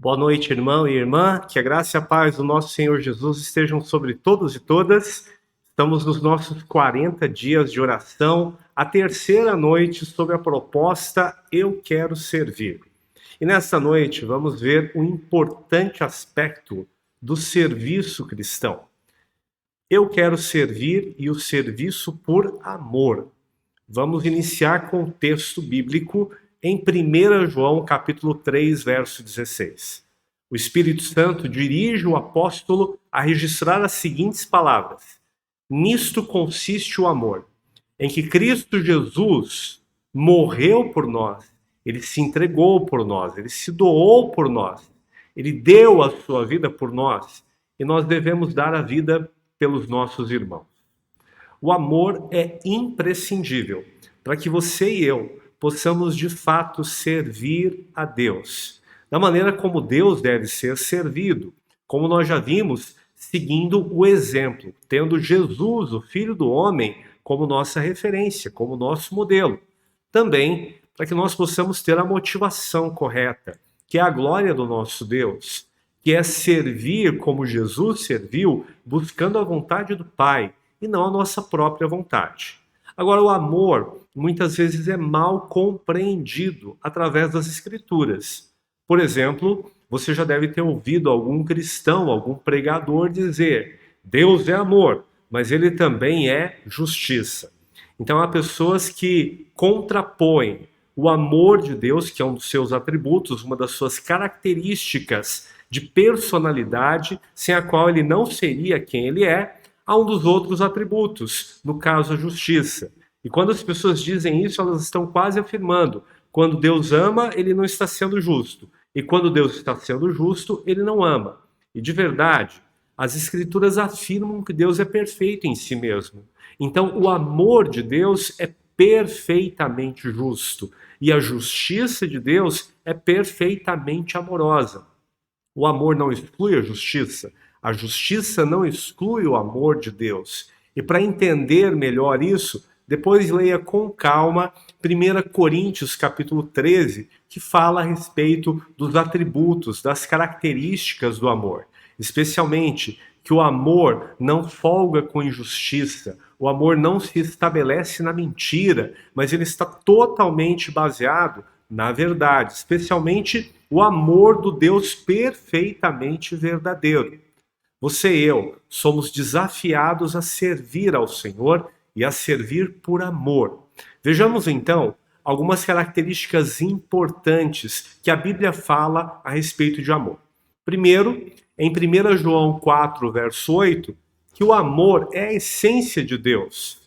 Boa noite, irmão e irmã. Que a graça e a paz do nosso Senhor Jesus estejam sobre todos e todas. Estamos nos nossos 40 dias de oração, a terceira noite sobre a proposta Eu Quero Servir. E nesta noite vamos ver um importante aspecto do serviço cristão. Eu quero servir e o serviço por amor. Vamos iniciar com o texto bíblico em 1 João capítulo 3, verso 16. O Espírito Santo dirige o apóstolo a registrar as seguintes palavras: nisto consiste o amor, em que Cristo Jesus morreu por nós, ele se entregou por nós, ele se doou por nós, ele deu a sua vida por nós, e nós devemos dar a vida pelos nossos irmãos. O amor é imprescindível para que você e eu possamos de fato servir a Deus, da maneira como Deus deve ser servido, como nós já vimos, seguindo o exemplo, tendo Jesus, o Filho do Homem, como nossa referência, como nosso modelo. Também para que nós possamos ter a motivação correta, que é a glória do nosso Deus, que é servir como Jesus serviu, buscando a vontade do Pai, e não a nossa própria vontade. Agora, o amor muitas vezes é mal compreendido através das Escrituras. Por exemplo, você já deve ter ouvido algum cristão, algum pregador dizer: Deus é amor, mas ele também é justiça. Então, há pessoas que contrapõem o amor de Deus, que é um dos seus atributos, uma das suas características de personalidade, sem a qual ele não seria quem ele é, a um dos outros atributos, no caso a justiça. E quando as pessoas dizem isso, elas estão quase afirmando: quando Deus ama, ele não está sendo justo. E quando Deus está sendo justo, ele não ama. E de verdade, as Escrituras afirmam que Deus é perfeito em si mesmo. Então, o amor de Deus é perfeitamente justo. E a justiça de Deus é perfeitamente amorosa. O amor não exclui a justiça não exclui o amor de Deus. E para entender melhor isso, depois leia com calma 1 Coríntios capítulo 13, que fala a respeito dos atributos, das características do amor. Especialmente que o amor não folga com injustiça, o amor não se estabelece na mentira, mas ele está totalmente baseado na verdade, especialmente o amor do Deus perfeitamente verdadeiro. Você e eu somos desafiados a servir ao Senhor e a servir por amor. Vejamos então algumas características importantes que a Bíblia fala a respeito de amor. Primeiro, em 1 João 4, verso 8, que o amor é a essência de Deus.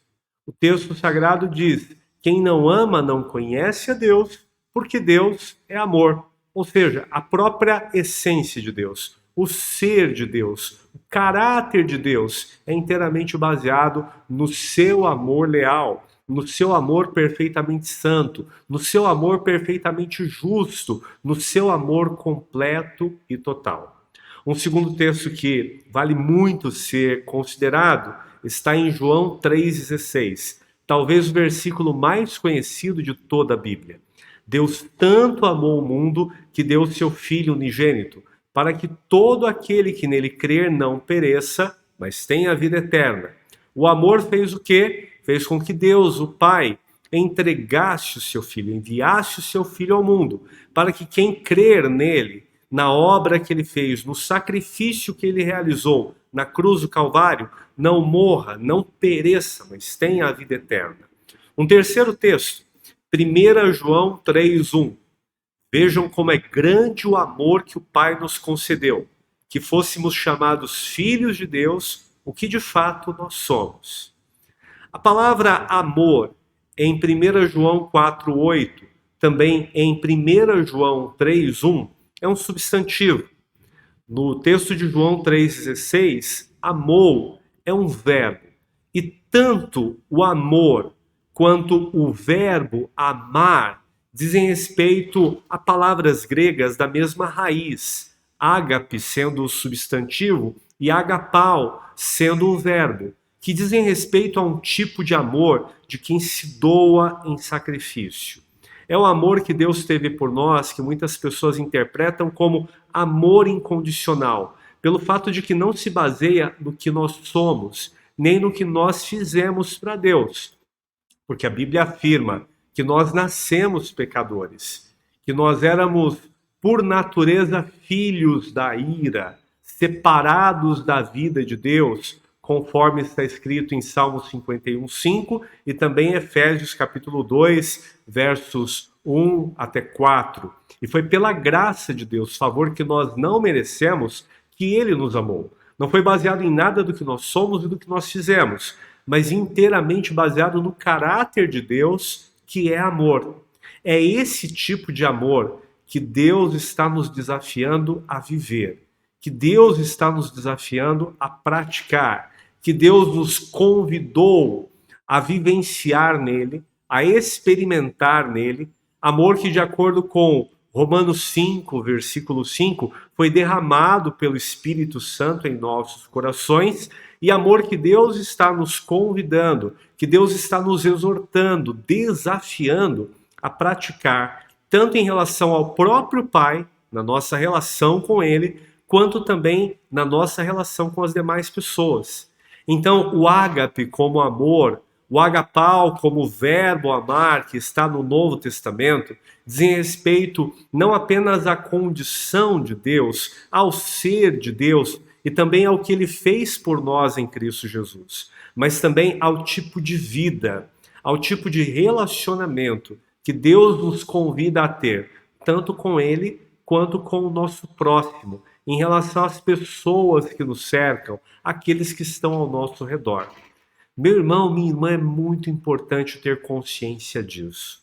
O texto sagrado diz: quem não ama não conhece a Deus, porque Deus é amor. Ou seja, a própria essência de Deus, o ser de Deus, o caráter de Deus é inteiramente baseado no seu amor leal, no seu amor perfeitamente santo, no seu amor perfeitamente justo, no seu amor completo e total. Um segundo texto que vale muito ser considerado está em João 3,16, talvez o versículo mais conhecido de toda a Bíblia. Deus tanto amou o mundo que deu seu Filho unigênito, para que todo aquele que nele crer não pereça, mas tenha a vida eterna. O amor fez o quê? Fez com que Deus, o Pai, entregasse o seu Filho, enviasse o seu Filho ao mundo, para que quem crer nele, na obra que ele fez, no sacrifício que ele realizou na cruz do Calvário, não morra, não pereça, mas tenha a vida eterna. Um terceiro texto, 1 João 3,1. Vejam como é grande o amor que o Pai nos concedeu, que fôssemos chamados filhos de Deus, o que de fato nós somos. A palavra amor em 1 João 4,8, também em 1 João 3,1, é um substantivo. No texto de João 3,16, amou é um verbo. E tanto o amor quanto o verbo amar dizem respeito a palavras gregas da mesma raiz, ágape sendo o substantivo e agapau sendo o verbo, que dizem respeito a um tipo de amor de quem se doa em sacrifício. É o amor que Deus teve por nós, que muitas pessoas interpretam como amor incondicional, pelo fato de que não se baseia no que nós somos, nem no que nós fizemos para Deus. Porque a Bíblia afirma que nós nascemos pecadores, que nós éramos, por natureza, filhos da ira, separados da vida de Deus, conforme está escrito em Salmo 51:5 e também Efésios capítulo 2, versos 1 até 4. E foi pela graça de Deus, favor que nós não merecemos, que ele nos amou. Não foi baseado em nada do que nós somos e do que nós fizemos, mas inteiramente baseado no caráter de Deus, que é amor. É esse tipo de amor que Deus está nos desafiando a viver, que Deus está nos desafiando a praticar, que Deus nos convidou a vivenciar nele, a experimentar nele, amor que, de acordo com Romanos 5, versículo 5, foi derramado pelo Espírito Santo em nossos corações, e amor que Deus está nos convidando, que Deus está nos exortando, desafiando a praticar, tanto em relação ao próprio Pai, na nossa relação com Ele, quanto também na nossa relação com as demais pessoas. Então, o ágape como amor, o agapau como verbo amar, que está no Novo Testamento, dizem respeito não apenas à condição de Deus, ao ser de Deus, e também ao que ele fez por nós em Cristo Jesus, mas também ao tipo de vida, ao tipo de relacionamento que Deus nos convida a ter, tanto com ele quanto com o nosso próximo, em relação às pessoas que nos cercam, aqueles que estão ao nosso redor. Meu irmão, minha irmã, é muito importante ter consciência disso,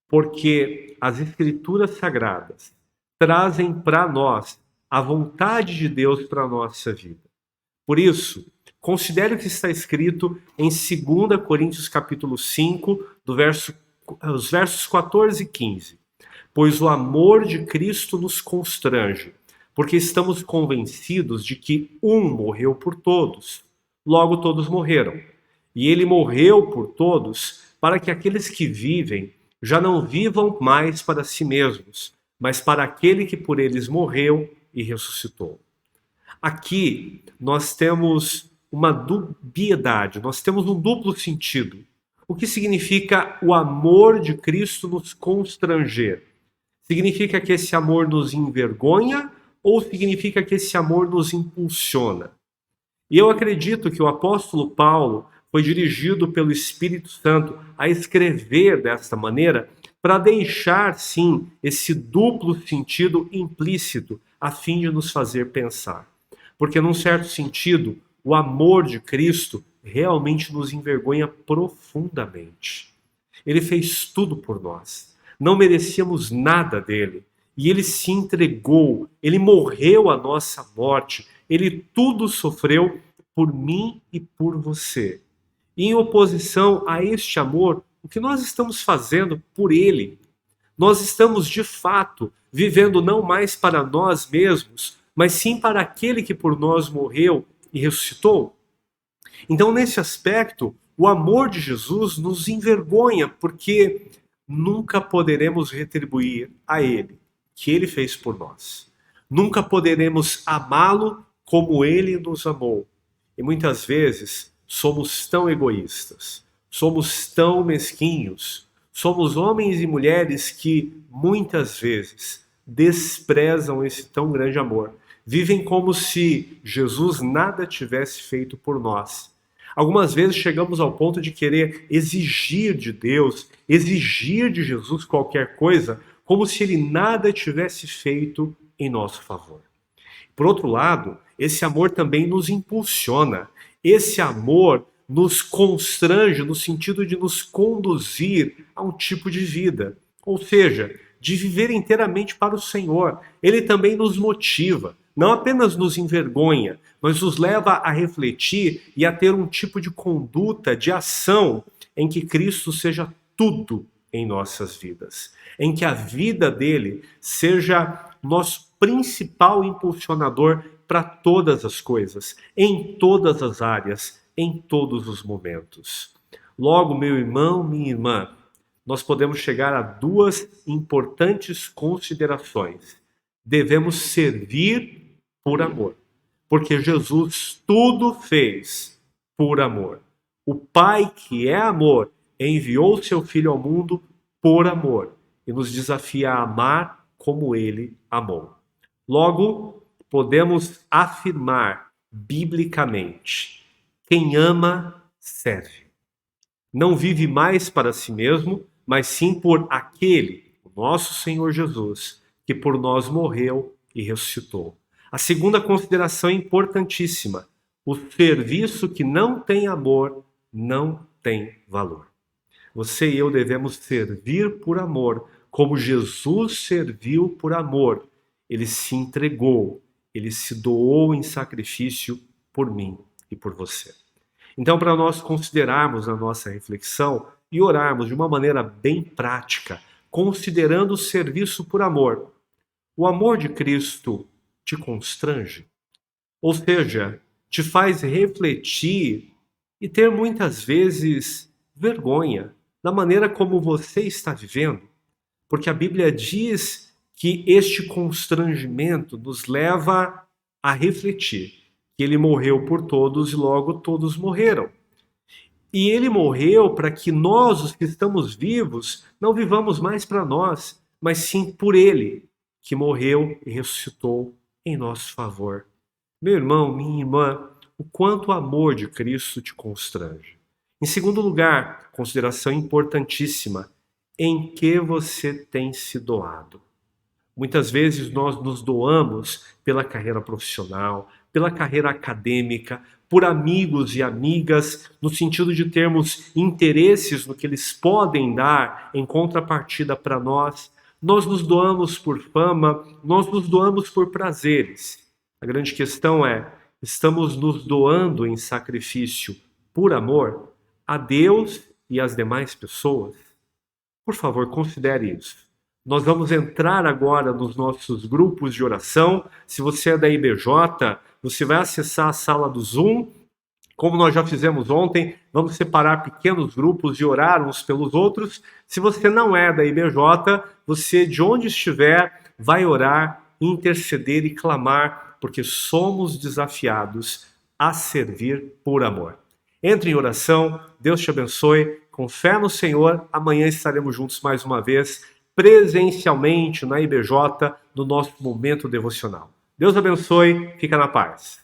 porque as Escrituras Sagradas trazem para nós a vontade de Deus para a nossa vida. Por isso, considere o que está escrito em 2 Coríntios capítulo 5, os versos 14 e 15. Pois o amor de Cristo nos constrange, porque estamos convencidos de que um morreu por todos, logo todos morreram. E ele morreu por todos, para que aqueles que vivem já não vivam mais para si mesmos, mas para aquele que por eles morreu e ressuscitou. Aqui nós temos uma dubiedade, nós temos um duplo sentido. O que significa o amor de Cristo nos constranger? Significa que esse amor nos envergonha ou significa que esse amor nos impulsiona? E eu acredito que o apóstolo Paulo foi dirigido pelo Espírito Santo a escrever desta maneira para deixar, sim, esse duplo sentido implícito, a fim de nos fazer pensar. Porque, num certo sentido, o amor de Cristo realmente nos envergonha profundamente. Ele fez tudo por nós. Não merecíamos nada dele. E ele se entregou, ele morreu a nossa morte, ele tudo sofreu por mim e por você. E em oposição a este amor, o que nós estamos fazendo por ele? Nós estamos, de fato, vivendo não mais para nós mesmos, mas sim para aquele que por nós morreu e ressuscitou? Então, nesse aspecto, o amor de Jesus nos envergonha, porque nunca poderemos retribuir a ele, que ele fez por nós. Nunca poderemos amá-lo como ele nos amou. E muitas vezes somos tão egoístas, somos tão mesquinhos, somos homens e mulheres que muitas vezes desprezam esse tão grande amor. Vivem como se Jesus nada tivesse feito por nós. Algumas vezes chegamos ao ponto de querer exigir de Deus, exigir de Jesus qualquer coisa, como se ele nada tivesse feito em nosso favor. Por outro lado, esse amor também nos impulsiona. Esse amor nos constrange no sentido de nos conduzir a um tipo de vida, ou seja, de viver inteiramente para o Senhor. Ele também nos motiva, não apenas nos envergonha, mas nos leva a refletir e a ter um tipo de conduta, de ação, em que Cristo seja tudo em nossas vidas, em que a vida dele seja nosso principal impulsionador para todas as coisas, em todas as áreas, em todos os momentos. Logo, meu irmão, minha irmã, nós podemos chegar a duas importantes considerações. Devemos servir por amor, porque Jesus tudo fez por amor. O Pai, que é amor, enviou seu Filho ao mundo por amor e nos desafia a amar como ele amou. Logo, podemos afirmar biblicamente: quem ama, serve. Não vive mais para si mesmo, mas sim por aquele, o nosso Senhor Jesus, que por nós morreu e ressuscitou. A segunda consideração é importantíssima: o serviço que não tem amor não tem valor. Você e eu devemos servir por amor, como Jesus serviu por amor. Ele se entregou, ele se doou em sacrifício por mim e por você. Então, para nós considerarmos a nossa reflexão e orarmos de uma maneira bem prática, considerando o serviço por amor, o amor de Cristo te constrange? Ou seja, te faz refletir e ter muitas vezes vergonha da maneira como você está vivendo? Porque a Bíblia diz que este constrangimento nos leva a refletir que ele morreu por todos e logo todos morreram. E ele morreu para que nós, os que estamos vivos, não vivamos mais para nós, mas sim por ele, que morreu e ressuscitou em nosso favor. Meu irmão, minha irmã, o quanto o amor de Cristo te constrange. Em segundo lugar, consideração importantíssima: em que você tem se doado? Muitas vezes nós nos doamos pela carreira profissional, pela carreira acadêmica, por amigos e amigas, no sentido de termos interesses no que eles podem dar em contrapartida para nós. Nós nos doamos por fama, nós nos doamos por prazeres. A grande questão é: estamos nos doando em sacrifício por amor a Deus e às demais pessoas? Por favor, considere isso. Nós vamos entrar agora nos nossos grupos de oração. Se você é da IBJ, você vai acessar a sala do Zoom. Como nós já fizemos ontem, vamos separar pequenos grupos e orar uns pelos outros. Se você não é da IBJ, você, de onde estiver, vai orar, interceder e clamar, porque somos desafiados a servir por amor. Entre em oração, Deus te abençoe, com fé no Senhor. Amanhã estaremos juntos mais uma vez, presencialmente na IBJ, no nosso momento devocional. Deus abençoe, fica na paz.